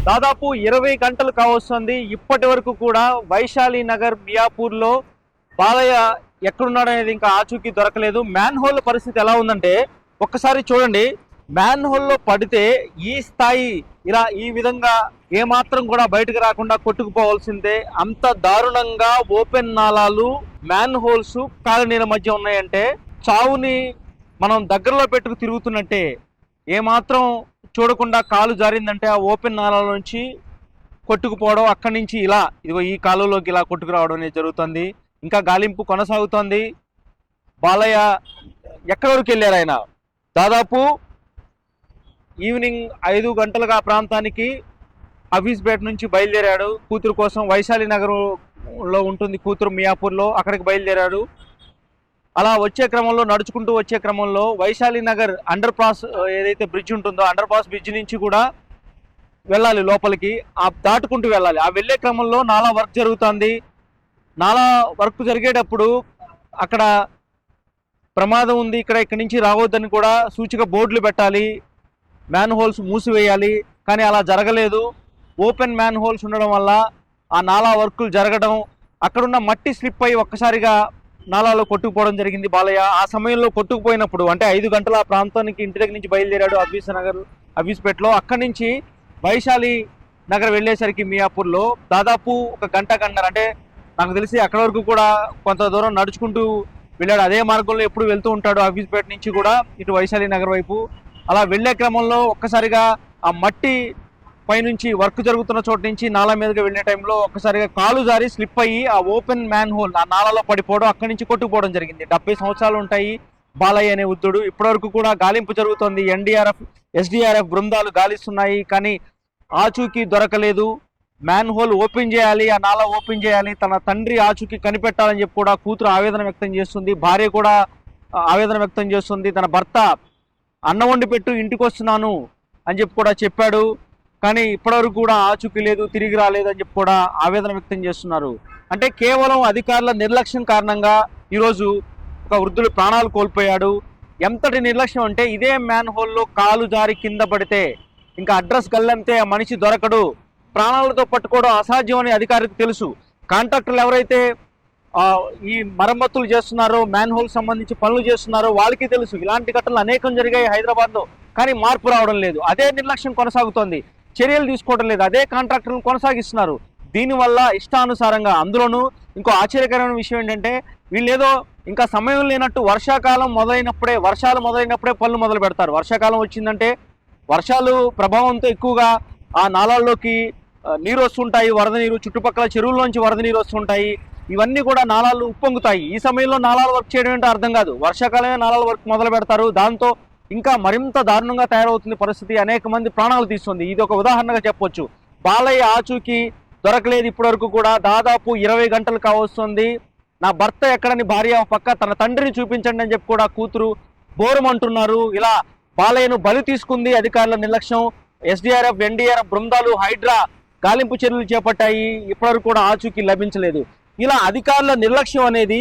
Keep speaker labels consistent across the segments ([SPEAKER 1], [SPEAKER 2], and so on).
[SPEAKER 1] దాదాపు 20 గంటలు కావస్తుంది. ఇప్పటి వరకు కూడా వైశాలి నగర్ మియాపూర్లో బాలయ్య ఎక్కడున్నాడనేది ఇంకా ఆచూకీ దొరకలేదు. మ్యాన్ హోల్ పరిస్థితి ఎలా ఉందంటే ఒక్కసారి చూడండి. మ్యాన్ హోల్లో పడితే ఈ స్థాయి ఇలా ఈ విధంగా ఏమాత్రం కూడా బయటకు రాకుండా కొట్టుకుపోవాల్సిందే. అంత దారుణంగా ఓపెన్ నాలాలు, మ్యాన్ హోల్స్ కాలనీల మధ్య ఉన్నాయంటే చావుని మనం దగ్గరలో పెట్టుకు తిరుగుతున్నట్టే. ఏమాత్రం చూడకుండా కాలు జారిందంటే ఆ ఓపెన్ నాలాల నుంచి కొట్టుకుపోవడం, అక్కడి నుంచి ఇలా ఇదిగో ఈ కాలువలోకి ఇలా కొట్టుకురావడం అనేది జరుగుతుంది. ఇంకా గాలింపు కొనసాగుతోంది. బాలయ్య ఎక్కడి వరకు వెళ్ళారు? ఆయన దాదాపు ఈవినింగ్ 5 గంటలుగా ఆ ప్రాంతానికి హఫీజ్పేట నుంచి బయలుదేరాడు కూతురు కోసం. వైశాలి నగరంలో ఉంటుంది కూతురు, మియాపూర్లో. అక్కడికి బయలుదేరాడు. అలా వచ్చే క్రమంలో, నడుచుకుంటూ వచ్చే క్రమంలో వైశాలి నగర్ అండర్ పాస్ ఏదైతే బ్రిడ్జ్ ఉంటుందో అండర్ పాస్ బ్రిడ్జ్ నుంచి కూడా వెళ్ళాలి లోపలికి. ఆ దాటుకుంటూ వెళ్ళాలి. ఆ వెళ్ళే క్రమంలో నాలా వర్క్ జరుగుతుంది. నాలా వర్క్ జరిగేటప్పుడు అక్కడ ప్రమాదం ఉంది, ఇక్కడి నుంచి రావద్దని కూడా సూచిక బోర్డులు పెట్టాలి, మ్యాన్ హోల్స్ మూసివేయాలి. కానీ అలా జరగలేదు. ఓపెన్ మ్యాన్ హోల్స్ ఉండడం వల్ల ఆ నాలా వర్కులు జరగడం, అక్కడున్న మట్టి స్లిప్ అయి ఒక్కసారిగా నాలాలో కొట్టుకుపోవడం జరిగింది బాలయ్య. ఆ సమయంలో కొట్టుకుపోయినప్పుడు అంటే 5 గంటల ఆ ప్రాంతానికి ఇంటి దగ్గర నుంచి బయలుదేరాడు హఫీజ్పేటలో. అక్కడి నుంచి వైశాలి నగర్ వెళ్ళేసరికి మియాపూర్లో దాదాపు ఒక గంటన్నర, అంటే నాకు తెలిసి అక్కడ వరకు కూడా కొంత దూరం నడుచుకుంటూ వెళ్ళాడు. అదే మార్గంలో ఎప్పుడు వెళ్తూ ఉంటాడు హఫీజ్పేట నుంచి కూడా ఇటు వైశాలి నగర్ వైపు. అలా వెళ్లే క్రమంలో ఒక్కసారిగా ఆ మట్టి పైనుంచి వర్క్ జరుగుతున్న చోటు నుంచి నాలా మీదగా వెళ్ళే టైంలో ఒక్కసారిగా కాలు జారి స్లిప్ అయ్యి ఆ ఓపెన్ మ్యాన్ హోల్ ఆ నాలాలో పడిపోవడం, అక్కడి నుంచి కొట్టుకుపోవడం జరిగింది. 70 సంవత్సరాలు ఉంటాయి బాలయ్య అనే వృద్ధుడు. ఇప్పటివరకు కూడా గాలింపు జరుగుతోంది. ఎన్డీఆర్ఎఫ్, ఎస్డీఆర్ఎఫ్ బృందాలు గాలిస్తున్నాయి, కానీ ఆచూకీ దొరకలేదు. మ్యాన్ హోల్ ఓపెన్ చేయాలి, ఆ నాలా ఓపెన్ చేయాలి, తన తండ్రి ఆచూకీ కనిపెట్టాలని చెప్పి కూడా కూతురు ఆవేదన వ్యక్తం చేస్తుంది. భార్య కూడా ఆవేదన వ్యక్తం చేస్తుంది. తన భర్త అన్నం వండి పెట్టు, ఇంటికి వస్తున్నాను అని చెప్పి కూడా చెప్పాడు, కానీ ఇప్పటివరకు కూడా ఆచూకీ లేదు, తిరిగి రాలేదు అని చెప్పి కూడా ఆవేదన వ్యక్తం చేస్తున్నారు. అంటే కేవలం అధికారుల నిర్లక్ష్యం కారణంగా ఈరోజు ఒక వృద్ధుడు ప్రాణాలు కోల్పోయాడు. ఎంతటి నిర్లక్ష్యం అంటే ఇదే మ్యాన్ హోల్లో కాలు జారి కింద పడితే ఇంకా అడ్రస్ గల్లంతే, ఆ మనిషి దొరకడు, ప్రాణాలతో పట్టుకోవడం అసాధ్యం అని అధికారికి తెలుసు. కాంట్రాక్టర్లు ఎవరైతే ఈ మరమ్మతులు చేస్తున్నారో, మ్యాన్ హోల్ సంబంధించి పనులు చేస్తున్నారో వాళ్ళకి తెలుసు. ఇలాంటి ఘటనలు అనేకం జరిగాయి హైదరాబాద్లో, కానీ మార్పు రావడం లేదు. అదే నిర్లక్ష్యం కొనసాగుతోంది. చర్యలు తీసుకోవడం లేదు. అదే కాంట్రాక్టర్లను కొనసాగిస్తున్నారు. దీనివల్ల ఇష్టానుసారంగా, అందులోనూ ఇంకో ఆశ్చర్యకరమైన విషయం ఏంటంటే వీళ్ళేదో ఇంకా సమయం లేనట్టు వర్షాలు మొదలైనప్పుడే పనులు మొదలు పెడతారు. వర్షాకాలం వచ్చిందంటే వర్షాలు ప్రభావంతో ఎక్కువగా ఆ నాలాల్లోకి నీరు వస్తుంటాయి, వరద నీరు, చుట్టుపక్కల చెరువుల్లోంచి వరద నీరు వస్తుంటాయి. ఇవన్నీ కూడా నాలాలు ఉప్పొంగుతాయి. ఈ సమయంలో నాలాలు వర్క్ చేయడం ఏంటో అర్థం కాదు. వర్షాకాలమే నాలాల వర్క్ మొదలు పెడతారు. దాంతో ఇంకా మరింత దారుణంగా తయారవుతుంది పరిస్థితి. అనేక మంది ప్రాణాలు తీస్తుంది. ఇది ఒక ఉదాహరణగా చెప్పొచ్చు. బాలయ్య ఆచూకీ దొరకలేదు ఇప్పటివరకు కూడా. దాదాపు 20 గంటలు కావస్తుంది. నా భర్త ఎక్కడని భార్య పక్క తన తండ్రిని చూపించండి అని చెప్పి కూడా కూతురు బోరమంటున్నారు. ఇలా బాలయ్యను బలి తీసుకుంది అధికారుల నిర్లక్ష్యం. ఎస్డీఆర్ఎఫ్, ఎన్డీఆర్ఎఫ్ బృందాలు, హైడ్రా గాలింపు చర్యలు చేపట్టాయి. ఇప్పటివరకు కూడా ఆచూకీ లభించలేదు. ఇలా అధికారుల నిర్లక్ష్యం అనేది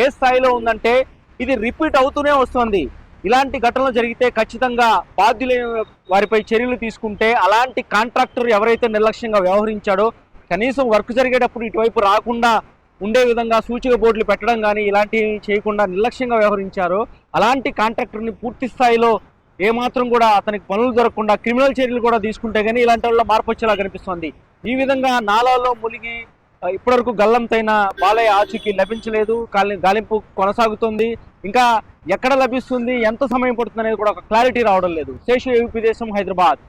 [SPEAKER 1] ఏ స్థాయిలో ఉందంటే ఇది రిపీట్ అవుతూనే వస్తుంది. ఇలాంటి ఘటనలు జరిగితే ఖచ్చితంగా బాధ్యులైన వారిపై చర్యలు తీసుకుంటే, అలాంటి కాంట్రాక్టర్ ఎవరైతే నిర్లక్ష్యంగా వ్యవహరించాడో కనీసం వర్క్ జరిగేటప్పుడు ఇటువైపు రాకుండా ఉండే విధంగా సూచిక బోర్డులు పెట్టడం కానీ ఇలాంటివి చేయకుండా నిర్లక్ష్యంగా వ్యవహరించారో అలాంటి కాంట్రాక్టర్ని పూర్తి స్థాయిలో ఏమాత్రం కూడా అతనికి పనులు దొరకకుండా క్రిమినల్ చర్యలు కూడా తీసుకుంటే కానీ ఇలాంటి వాళ్ళలో మార్పు వచ్చేలా కనిపిస్తోంది. ఈ విధంగా నాలాలో మునిగి ఇప్పటివరకు గల్లంతైన బాలయ్య ఆచూకీ లభించలేదు. గాలింపు కొనసాగుతుంది. ఇంకా ఎక్కడ లభిస్తుంది, ఎంత సమయం పడుతుంది అనేది కూడా ఒక క్లారిటీ రావడం లేదు. శేషు, ఏపీ దేశం, హైదరాబాద్.